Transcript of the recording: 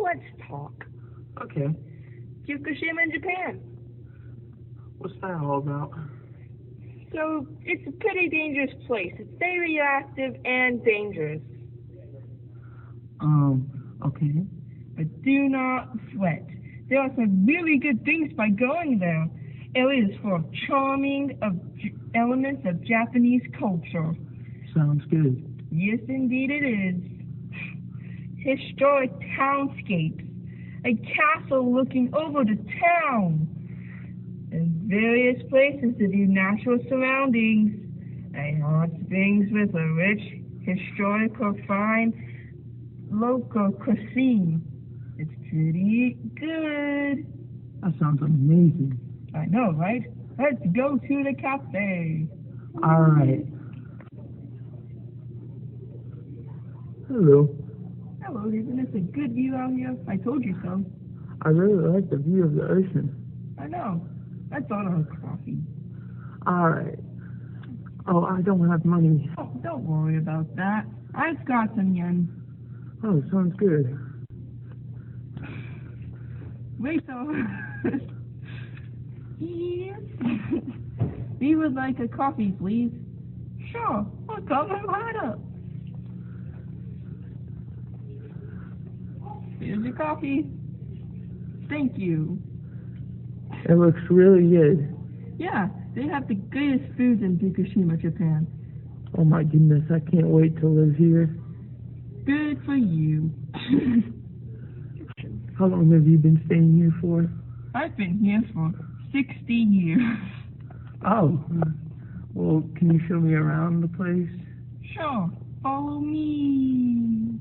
let's talk. Okay. Fukushima, Japan. What's that all about? So, it's a pretty dangerous place. It's very active and dangerous. Okay. But do not sweat. There are some really good things by going there. It is full of charming elements of Japanese culture. Sounds good. Yes, indeed it is. Historic townscapes, a castle looking over the town, and various places to view natural surroundings, a hot springs with a rich, historical, fine, local cuisine. It's pretty good. That sounds amazing. I know, right? Let's go to the cafe. All right. Hello. Hello, isn't this a good view out here? I told you so. I really like the view of the ocean. I know. I thought of coffee. All right. Oh, I don't have money. Oh, don't worry about that. I've got some yen. Oh, sounds good. Wait, so... Yes. We would like a coffee, please. Sure, we'll come right up. Here's your coffee. Thank you. It looks really good. Yeah, they have the greatest foods in Fukushima, Japan. Oh my goodness, I can't wait to live here. Good for you. How long have you been staying here for? I've been here for 60 years. Oh, well, can you show me around the place? Sure, follow me.